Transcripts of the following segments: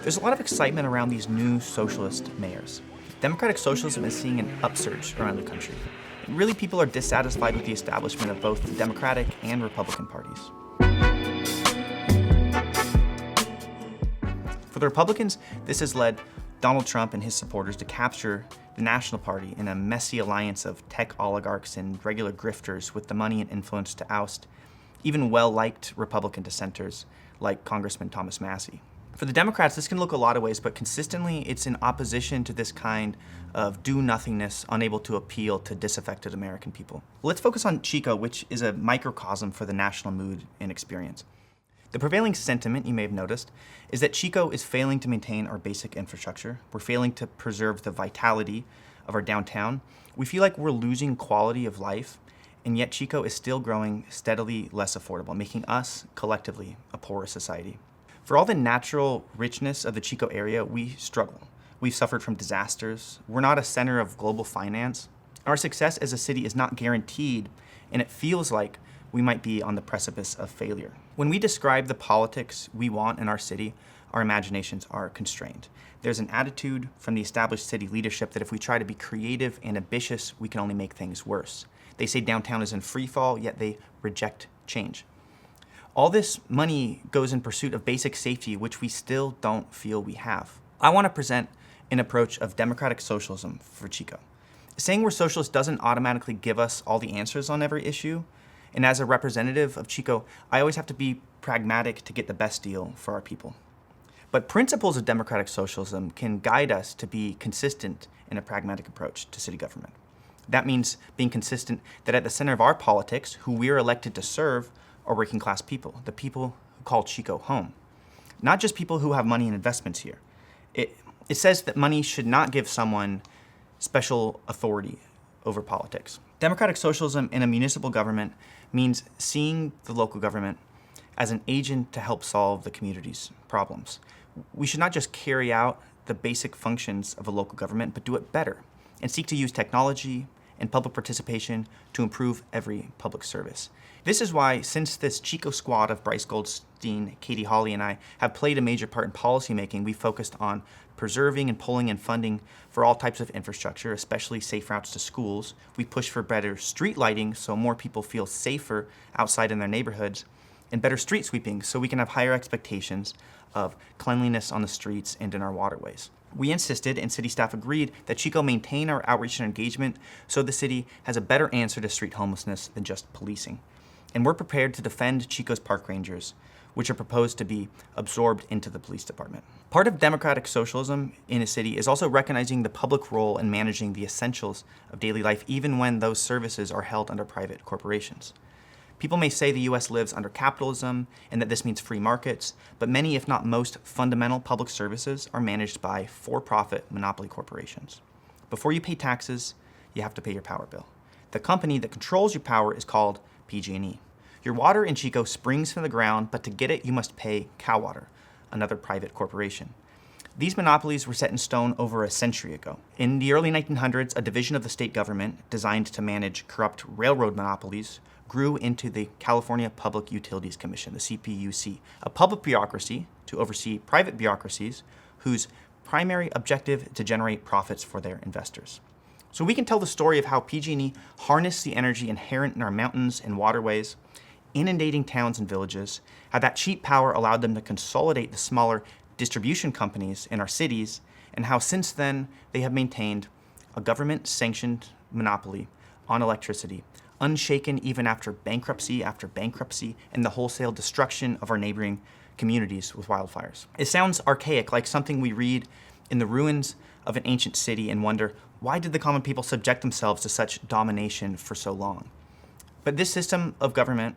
There's a lot of excitement around these new socialist mayors. Democratic socialism is seeing an upsurge around the country. Really, people are dissatisfied with the establishment of both the Democratic and Republican parties. For the Republicans, this has led Donald Trump and his supporters to capture the National Party in a messy alliance of tech oligarchs and regular grifters with the money and influence to oust even well-liked Republican dissenters like Congressman Thomas Massie. For the Democrats, this can look a lot of ways, but consistently it's in opposition to this kind of do-nothingness unable to appeal to disaffected American people. Let's focus on Chico, which is a microcosm for the national mood and experience. The prevailing sentiment, you may have noticed, is that Chico is failing to maintain our basic infrastructure. We're failing to preserve the vitality of our downtown. We feel like we're losing quality of life, and yet Chico is still growing steadily less affordable, making us, collectively, a poorer society. For all the natural richness of the Chico area, we struggle. We've suffered from disasters. We're not a center of global finance. Our success as a city is not guaranteed, and it feels like we might be on the precipice of failure. When we describe the politics we want in our city, our imaginations are constrained. There's an attitude from the established city leadership that if we try to be creative and ambitious, we can only make things worse. They say downtown is in free fall, yet they reject change. All this money goes in pursuit of basic safety, which we still don't feel we have. I want to present an approach of democratic socialism for Chico. Saying we're socialist doesn't automatically give us all the answers on every issue. And as a representative of Chico, I always have to be pragmatic to get the best deal for our people. But principles of democratic socialism can guide us to be consistent in a pragmatic approach to city government. That means being consistent that at the center of our politics, who we're elected to serve, are working class people, the people who call Chico home. Not just people who have money and investments here. It says that money should not give someone special authority over politics. Democratic socialism in a municipal government means seeing the local government as an agent to help solve the community's problems. We should not just carry out the basic functions of a local government, but do it better and seek to use technology and public participation to improve every public service. This is why, since this Chico squad of Bryce Goldstein, Katie Hawley, and I have played a major part in policymaking, we focused on preserving and pulling in funding for all types of infrastructure, especially safe routes to schools. We push for better street lighting so more people feel safer outside in their neighborhoods, and better street sweeping so we can have higher expectations of cleanliness on the streets and in our waterways. We insisted, and city staff agreed, that Chico maintain our outreach and engagement so the city has a better answer to street homelessness than just policing. And we're prepared to defend Chico's park rangers, which are proposed to be absorbed into the police department. Part of democratic socialism in a city is also recognizing the public role in managing the essentials of daily life, even when those services are held under private corporations. People may say the U.S. lives under capitalism and that this means free markets, but many, if not most, fundamental public services are managed by for-profit monopoly corporations. Before you pay taxes, you have to pay your power bill. The company that controls your power is called PG&E. Your water in Chico springs from the ground, but to get it, you must pay Cal Water, another private corporation. These monopolies were set in stone over a century ago. In the early 1900s, a division of the state government designed to manage corrupt railroad monopolies grew into the California Public Utilities Commission, the CPUC, a public bureaucracy to oversee private bureaucracies whose primary objective is to generate profits for their investors. So we can tell the story of how PG&E harnessed the energy inherent in our mountains and waterways, inundating towns and villages, how that cheap power allowed them to consolidate the smaller distribution companies in our cities, and how since then they have maintained a government-sanctioned monopoly on electricity, unshaken even after bankruptcy and the wholesale destruction of our neighboring communities with wildfires. It sounds archaic, like something we read in the ruins of an ancient city and wonder, why did the common people subject themselves to such domination for so long? But this system of government,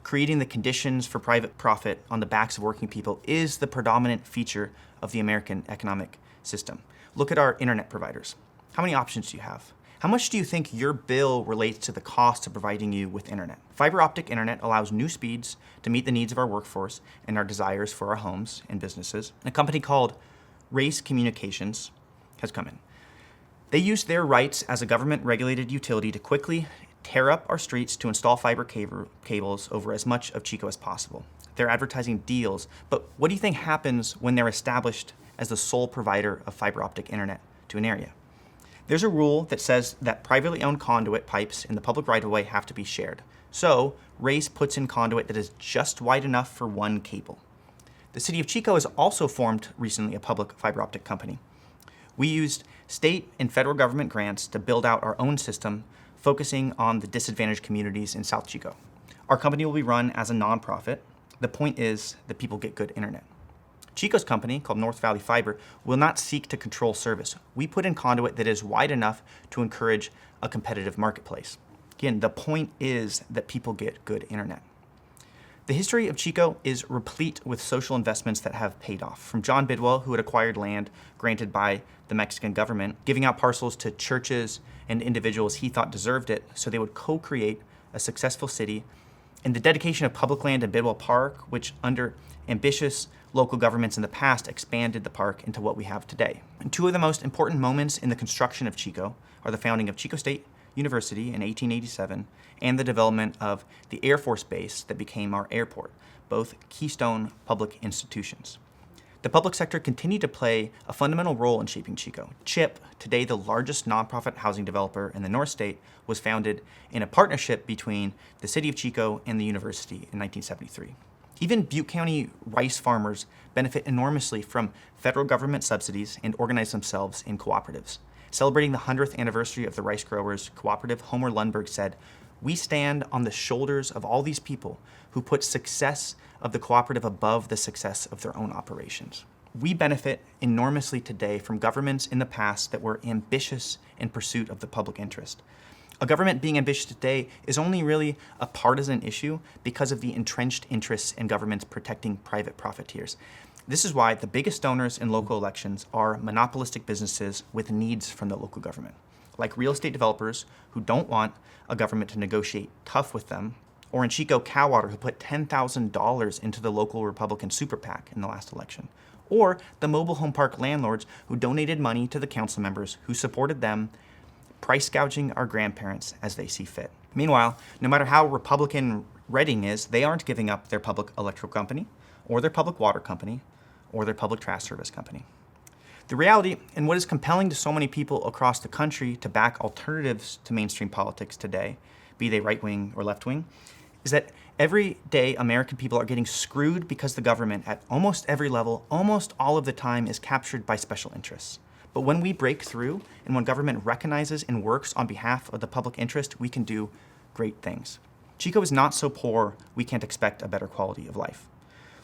creating the conditions for private profit on the backs of working people, is the predominant feature of the American economic system. Look at our internet providers. How many options do you have? How much do you think your bill relates to the cost of providing you with internet? Fiber optic internet allows new speeds to meet the needs of our workforce and our desires for our homes and businesses. A company called Race Communications has come in. They use their rights as a government-regulated utility to quickly tear up our streets to install fiber cables over as much of Chico as possible. they're advertising deals, but what do you think happens when they're established as the sole provider of fiber optic internet to an area? There's a rule that says that privately owned conduit pipes in the public right-of-way have to be shared. So, Race puts in conduit that is just wide enough for one cable. The city of Chico has also formed recently a public fiber optic company. We used state and federal government grants to build out our own system, focusing on the disadvantaged communities in South Chico. Our company will be run as a nonprofit. The point is that people get good internet. Chico's company, called North Valley Fiber, will not seek to control service. We put in conduit that is wide enough to encourage a competitive marketplace. Again, the point is that people get good internet. The history of Chico is replete with social investments that have paid off. From John Bidwell, who had acquired land granted by the Mexican government, giving out parcels to churches and individuals he thought deserved it so they would co-create a successful city, and the dedication of public land in Bidwell Park, which under ambitious local governments in the past expanded the park into what we have today. And two of the most important moments in the construction of Chico are the founding of Chico State University in 1887 and the development of the Air Force Base that became our airport, both keystone public institutions. The public sector continued to play a fundamental role in shaping Chico. CHIP, today the largest nonprofit housing developer in the North State, was founded in a partnership between the city of Chico and the university in 1973. Even Butte County rice farmers benefit enormously from federal government subsidies and organize themselves in cooperatives. Celebrating the 100th anniversary of the Rice Growers Cooperative, Homer Lundberg said, "We stand on the shoulders of all these people who put success of the cooperative above the success of their own operations." We benefit enormously today from governments in the past that were ambitious in pursuit of the public interest. A government being ambitious today is only really a partisan issue because of the entrenched interests in governments protecting private profiteers. This is why the biggest donors in local elections are monopolistic businesses with needs from the local government, like real estate developers who don't want a government to negotiate tough with them, or in Chico, Calwater, who put $10,000 into the local Republican super PAC in the last election, or the mobile home park landlords who donated money to the council members who supported them, price gouging our grandparents as they see fit. Meanwhile, no matter how Republican Reading is, they aren't giving up their public electrical company, or their public water company, or their public trash service company. The reality, and what is compelling to so many people across the country to back alternatives to mainstream politics today, be they right-wing or left-wing, is that everyday American people are getting screwed because the government at almost every level, almost all of the time, is captured by special interests. But when we break through and when government recognizes and works on behalf of the public interest, we can do great things. Chico is not so poor we can't expect a better quality of life.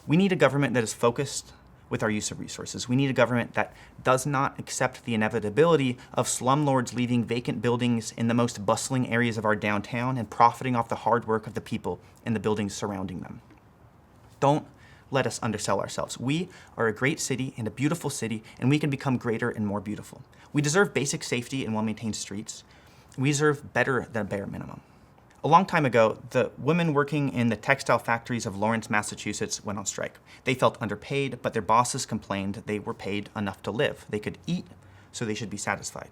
We need a government that is focused with our use of resources. We need a government that does not accept the inevitability of slumlords leaving vacant buildings in the most bustling areas of our downtown and profiting off the hard work of the people in the buildings surrounding them. Don't let us undersell ourselves. We are a great city and a beautiful city, and we can become greater and more beautiful. We deserve basic safety and well-maintained streets. We deserve better than a bare minimum. A long time ago, the women working in the textile factories of Lawrence, Massachusetts went on strike. They felt underpaid, but their bosses complained they were paid enough to live. They could eat, so they should be satisfied.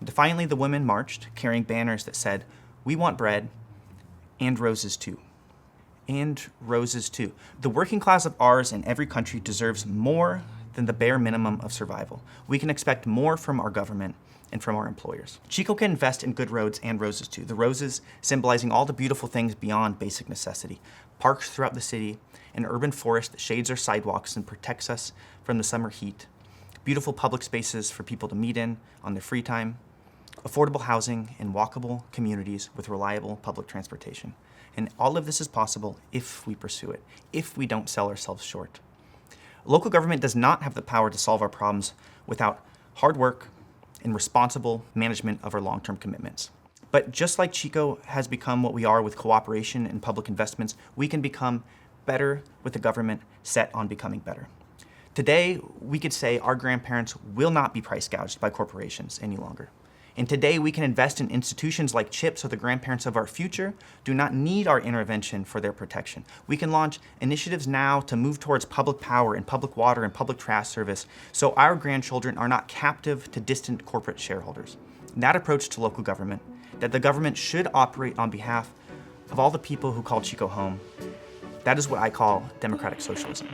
Defiantly, the women marched, carrying banners that said, "We want bread, and roses too." And roses too. The working class of ours in every country deserves more than the bare minimum of survival. We can expect more from our government and from our employers. Chico can invest in good roads and roses too. The roses symbolizing all the beautiful things beyond basic necessity. Parks throughout the city, an urban forest that shades our sidewalks and protects us from the summer heat. Beautiful public spaces for people to meet in on their free time. Affordable housing and walkable communities with reliable public transportation. And all of this is possible if we pursue it, if we don't sell ourselves short. Local government does not have the power to solve our problems without hard work and responsible management of our long-term commitments. But just like Chico has become what we are with cooperation and public investments, we can become better with a government set on becoming better. Today, we could say our grandparents will not be price gouged by corporations any longer. And today we can invest in institutions like CHIP so the grandparents of our future do not need our intervention for their protection. We can launch initiatives now to move towards public power and public water and public trash service so our grandchildren are not captive to distant corporate shareholders. That approach to local government, that the government should operate on behalf of all the people who call Chico home, That is what I call democratic socialism.